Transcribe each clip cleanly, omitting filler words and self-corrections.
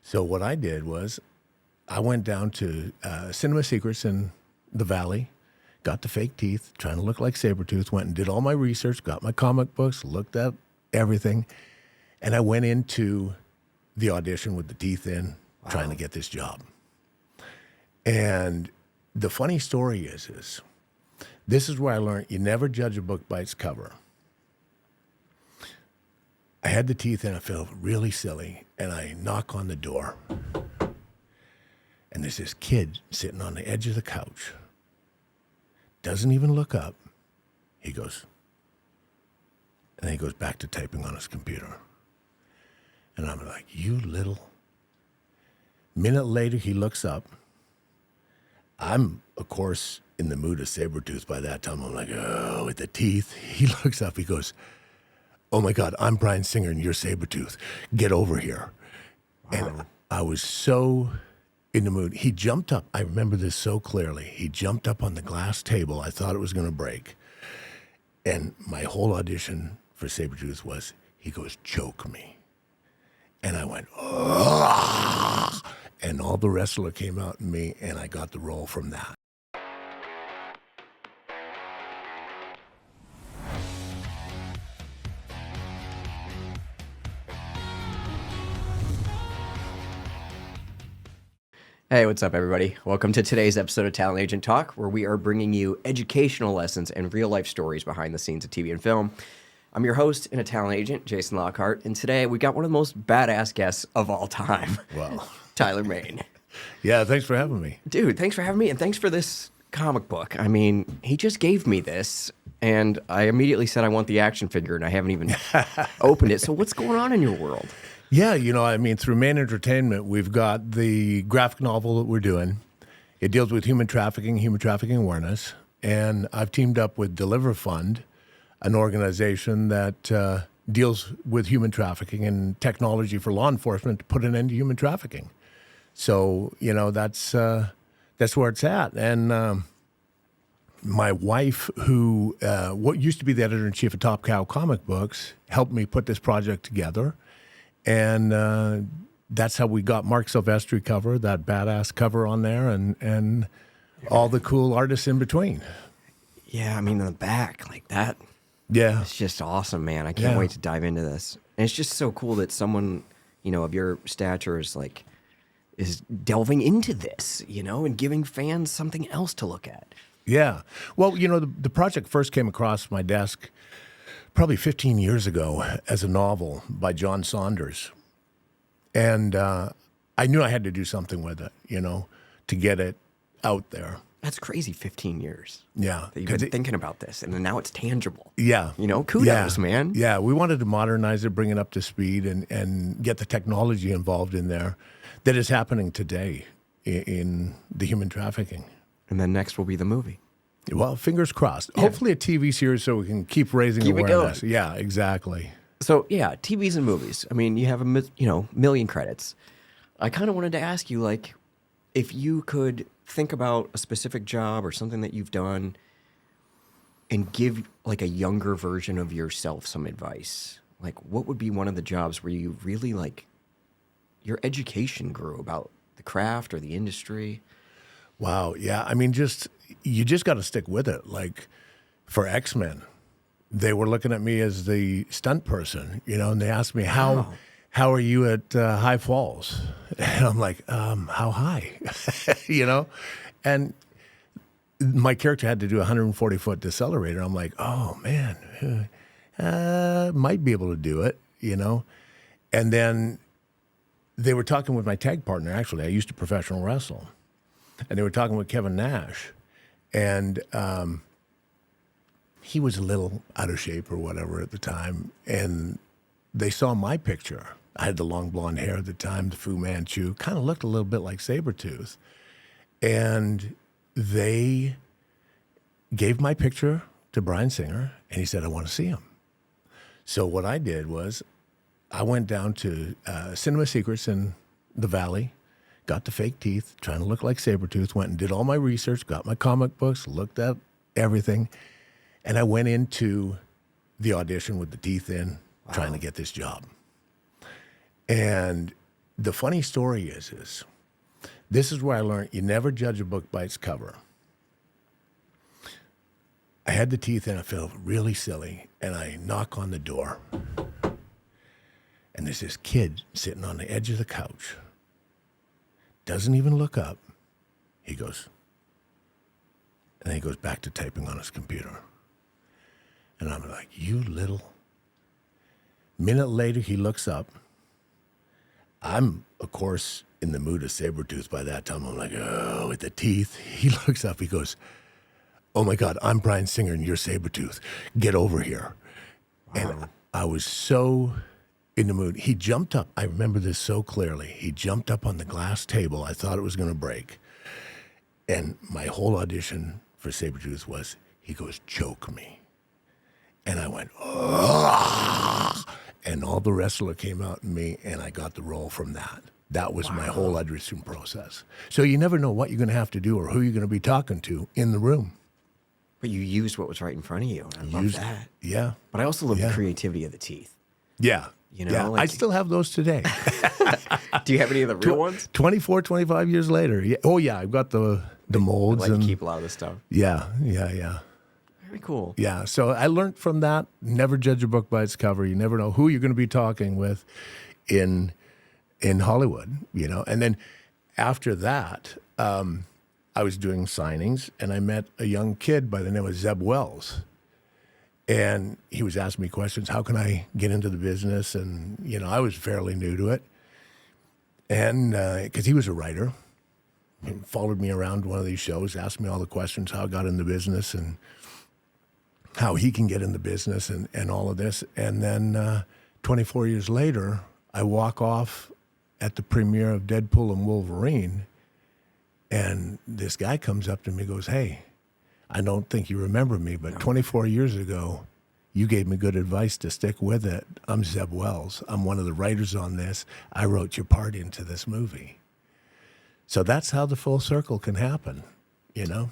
So what I did was I went down to Cinema Secrets in the Valley, got the fake teeth, trying to look like Sabertooth, went and did all my research, got my comic books, looked at everything, and I went into the audition with the teeth in, trying to get this job. And the funny story is this is where I learned you never judge a book by its cover. I had the teeth in, I felt really silly, and I knock on the door. And there's this kid sitting on the edge of the couch. Doesn't even look up. He goes, and then he goes back to typing on his computer. And I'm like, you little. Minute later, he looks up. I'm, of course, in the mood of Sabretooth by that time. I'm like, oh, with the teeth. He looks up, he goes, oh my God, I'm Bryan Singer and you're Sabretooth. Get over here. Wow. And I was so in the mood. He jumped up. I remember this so clearly. He jumped up on the glass table. I thought it was going to break. And my whole audition for Sabretooth was, he goes, choke me. And I went, oh, and all the wrestler came out in me, and I got the role from that. Hey, what's up, everybody? Welcome to today's episode of Talent Agent Talk, where we are bringing you educational lessons and real-life stories behind the scenes of TV and film. I'm your host and a talent agent, Jason Lockhart, and today we got one of the most badass guests of all time. Wow. Tyler Main. Yeah, thanks for having me. Dude, thanks for having me, and thanks for this comic book. I mean, he just gave me this, and I immediately said I want the action figure, and I haven't even opened it. So what's going on in your world? Yeah, through Main Entertainment, we've got the graphic novel that we're doing. It deals with human trafficking awareness, and I've teamed up with Deliver Fund, an organization that deals with human trafficking and technology for law enforcement to put an end to human trafficking. So, that's where it's at. And my wife, who what used to be the editor-in-chief of Top Cow Comic Books, helped me put this project together. And that's how we got Mark Silvestri cover, that badass cover on there, and all the cool artists in between. Yeah, I mean, in the back, like that. Yeah. It's just awesome, man. I can't wait to dive into this. And it's just so cool that someone, of your stature is delving into this, and giving fans something else to look at. Yeah. Well, the project first came across my desk probably 15 years ago as a novel by John Saunders. And I knew I had to do something with it, to get it out there. That's crazy, 15 years. Yeah. That you've been thinking about this, and then now it's tangible. Yeah. Kudos, man. Yeah, we wanted to modernize it, bring it up to speed, and get the technology involved in there that is happening today in the human trafficking. And then next will be the movie. Well, fingers crossed. Yeah. Hopefully a TV series so we can keep raising awareness. Yeah, exactly. So, yeah, TVs and movies. I mean, you have million credits. I kind of wanted to ask you, if you could think about a specific job or something that you've done and give, a younger version of yourself some advice. What would be one of the jobs where you really, your education grew about the craft or the industry? Wow, yeah. I mean, you just got to stick with it. For X-Men, they were looking at me as the stunt person, and they asked me, how are you at High Falls? And I'm like, how high? And my character had to do a 140-foot decelerator. I'm like, oh, man, might be able to do it, And then they were talking with my tag partner, actually. I used to professional wrestle. And they were talking with Kevin Nash. And he was a little out of shape or whatever at the time. And they saw my picture. I had the long blonde hair at the time, the Fu Manchu, kind of looked a little bit like Sabertooth. And they gave my picture to Bryan Singer, and he said, I want to see him. So what I did was I went down to Cinema Secrets in the Valley, got the fake teeth, trying to look like Sabertooth, went and did all my research, got my comic books, looked at everything, and I went into the audition with the teeth in, trying to get this job. And The funny story is this is where I learned you never judge a book by its cover. I had the teeth and I felt really silly, and I knock on the door, and there's this kid sitting on the edge of the couch. Doesn't even look up. He goes, and then he goes back to typing on his computer. And I'm like, you little. Minute later, he looks up. I'm, of course, in the mood of Sabertooth by that time. I'm like, oh, with the teeth. He looks up. He goes, oh, my God, I'm Brian Singer, and you're Sabertooth. Get over here. Wow. And I was so in the mood. He jumped up. I remember this so clearly. He jumped up on the glass table. I thought it was going to break. And my whole audition for Sabretooth was, he goes, choke me. And I went, oh, and all the wrestler came out in me, and I got the role from that. That was my whole audition process. So you never know what you're going to have to do or who you're going to be talking to in the room. But you used what was right in front of you. I love that. Yeah. But I also love the creativity of the teeth. Yeah. You know, yeah. like, I still have those today. Do you have any of the real ones? 24, 25 years later. Yeah. Oh, yeah. I've got the molds. I like to keep a lot of this stuff. Yeah. Very cool. Yeah. So I learned from that, never judge a book by its cover. You never know who you're going to be talking with in Hollywood, you know. And then after that, I was doing signings, and I met a young kid by the name of Zeb Wells. And he was asking me questions. How can I get into the business? And, you know, I was fairly new to it. And because he was a writer, he followed me around one of these shows, asked me all the questions, how I got in the business and how he can get in the business and all of this. And then 24 years later, I walk off at the premiere of Deadpool and Wolverine, and this guy comes up to me and goes, hey, I don't think you remember me, but 24 years ago, you gave me good advice to stick with it. I'm Zeb Wells. I'm one of the writers on this. I wrote your part into this movie. So that's how the full circle can happen, you know?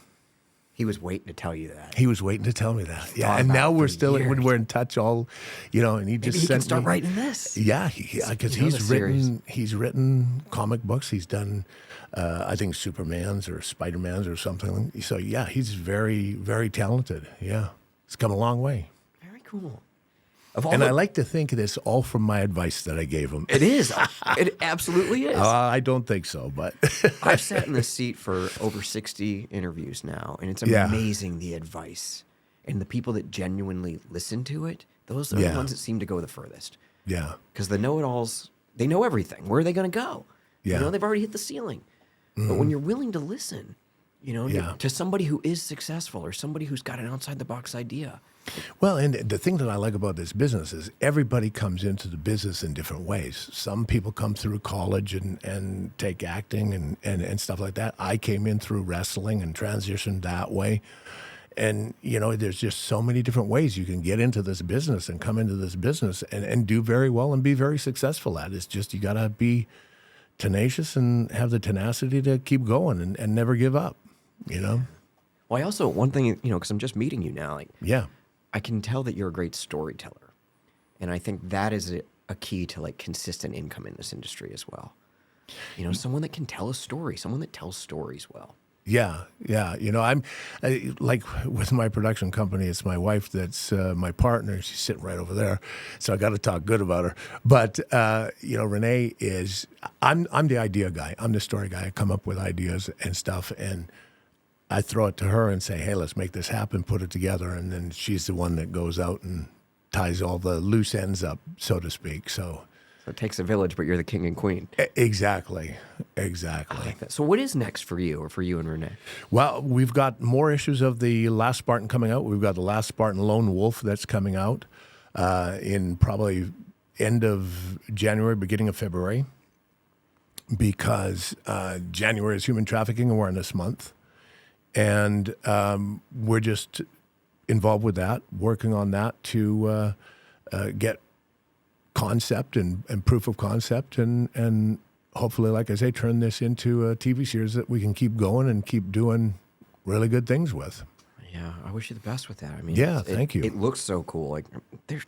He was waiting to tell you that. He was waiting to tell me that. Yeah, and now we're still we're in touch all, you know. And he just Maybe he sent can start me, writing this. Yeah, because he's written comic books. He's done, I think, Supermans or Spider-Mans or something. So yeah, he's very, very talented. Yeah, it's come a long way. Very cool. And I like to think of this all from my advice that I gave him. It is. It absolutely is. I don't think so, but I've sat in this seat for over 60 interviews now, and it's amazing the advice. And the people that genuinely listen to it, those are the ones that seem to go the furthest. Yeah. Because the know-it-alls, they know everything. Where are they going to go? Yeah. You know, they've already hit the ceiling. Mm-hmm. But when you're willing to listen, you know, to somebody who is successful or somebody who's got an outside-the-box idea. Well, and the thing that I like about this business is everybody comes into the business in different ways. Some people come through college and take acting and stuff like that. I came in through wrestling and transitioned that way. And, you know, there's just so many different ways you can get into this business and come into this business and do very well and be very successful at it. It's just you got to be tenacious and have the tenacity to keep going and never give up, you know? Well, I also, one thing, you know, because I'm just meeting you now, like, yeah. I can tell that you're a great storyteller. And I think that is a key to like consistent income in this industry as well. You know, someone that can tell a story, someone that tells stories well. Yeah. You know, I like with my production company, it's my wife that's my partner. She's sitting right over there. So I got to talk good about her. But, you know, Renee I'm the idea guy. I'm the story guy. I come up with ideas and stuff. And I throw it to her and say, hey, let's make this happen, put it together. And then she's the one that goes out and ties all the loose ends up, so to speak. So it takes a village, but you're the king and queen. Exactly. I like that. So what is next for you or for you and Renee? Well, we've got more issues of The Last Spartan coming out. We've got The Last Spartan Lone Wolf that's coming out in probably end of January, beginning of February, because January is Human Trafficking Awareness Month. And we're just involved with that, working on that to get concept and proof of concept and hopefully, like I say, turn this into a TV series that we can keep going and keep doing really good things with. Yeah, I wish you the best with that. I mean, thank you. It looks so cool. Like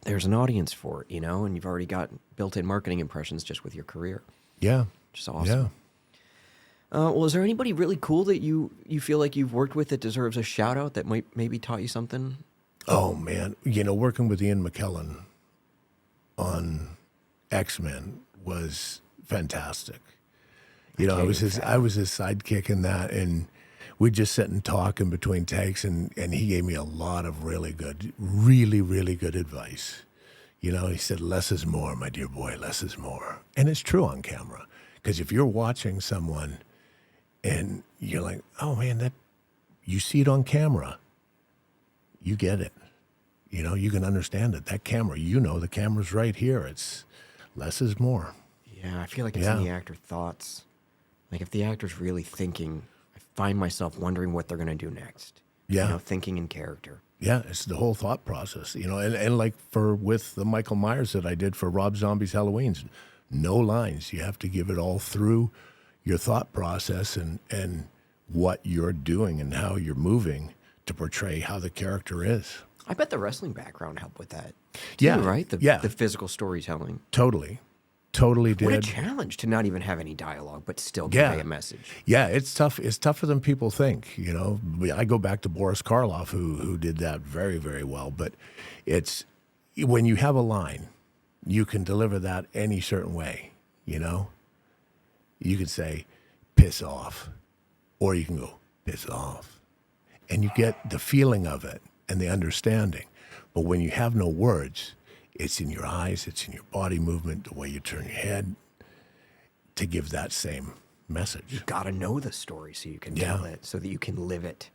there's an audience for it, you know, and you've already got built-in marketing impressions just with your career. Yeah. which is awesome. Well, is there anybody really cool that you feel like you've worked with that deserves a shout out that might maybe taught you something? Oh man, working with Ian McKellen on X-Men was fantastic. I was his sidekick in that, and we'd just sit and talk in between takes, and he gave me a lot of really good advice. He said, less is more, my dear boy, less is more. And it's true on camera. Because if you're watching someone and you're like, oh man, you see it on camera, you get it. You can understand it. That camera, the camera's right here. It's less is more. Yeah, I feel like it's in the actor thoughts. Like if the actor's really thinking, I find myself wondering what they're going to do next. Yeah. Thinking in character. Yeah, it's the whole thought process, and like with the Michael Myers that I did for Rob Zombie's Halloween's, no lines. You have to give it all through your thought process and what you're doing and how you're moving to portray how the character is. I bet the wrestling background helped with that. Yeah. Too, right? The physical storytelling. Totally did. What a challenge to not even have any dialogue, but still convey a message. Yeah, it's tough. It's tougher than people think. I go back to Boris Karloff, who did that very, very well. But it's when you have a line, you can deliver that any certain way. You can say, "Piss off," or you can go, "Piss off," and you get the feeling of it and the understanding. But when you have no words, it's in your eyes, it's in your body movement, the way you turn your head to give that same message. You got to know the story so you can tell it, so that you can live it.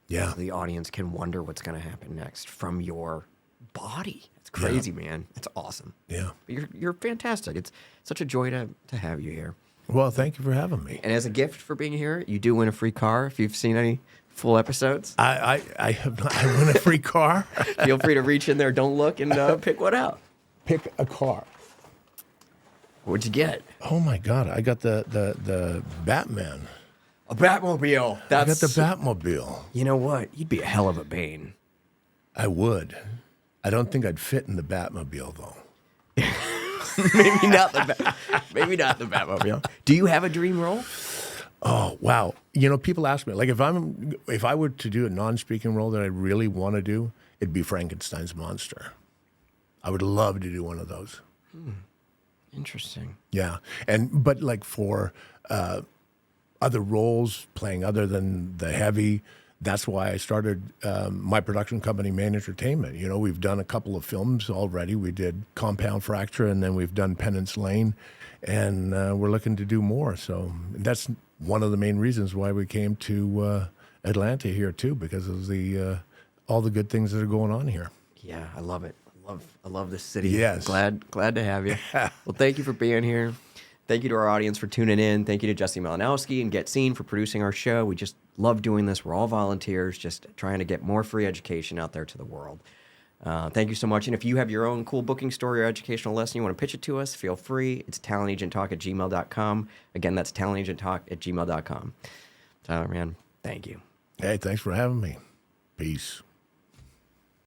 Yeah. So the audience can wonder what's going to happen next from your body. It's crazy, man. It's awesome. Yeah. You're fantastic. It's such a joy to have you here. Well, thank you for having me. And as a gift for being here, you do win a free car if you've seen any full episodes. I have not. I win a free car. Feel free to reach in there. Don't look and pick one out. Pick a car. What'd you get? Oh my God! I got the Batman. A Batmobile. I got the Batmobile. You know what? You'd be a hell of a Bane. I would. I don't think I'd fit in the Batmobile though. Maybe not the Batmobile. Do you have a dream role? Oh wow! People ask me like if I were to do a non-speaking role that I really want to do, it'd be Frankenstein's monster. I would love to do one of those. Interesting. Yeah, but like for other roles, playing other than the heavy. That's why I started my production company, Main Entertainment. We've done a couple of films already. We did Compound Fracture, and then we've done Penance Lane, and we're looking to do more. So that's one of the main reasons why we came to Atlanta here too, because of the all the good things that are going on here. Yeah, I love it. I love this city. Yes. Glad to have you. Well, thank you for being here. Thank you to our audience for tuning in. Thank you to Jesse Malinowski and Get Seen for producing our show. We just love doing this. We're all volunteers, just trying to get more free education out there to the world. Thank you so much. And if you have your own cool booking story or educational lesson you want to pitch it to us, feel free. It's talentagenttalk@gmail.com. Again, that's talentagenttalk@gmail.com. Tyler, man, thank you. Hey, thanks for having me. Peace.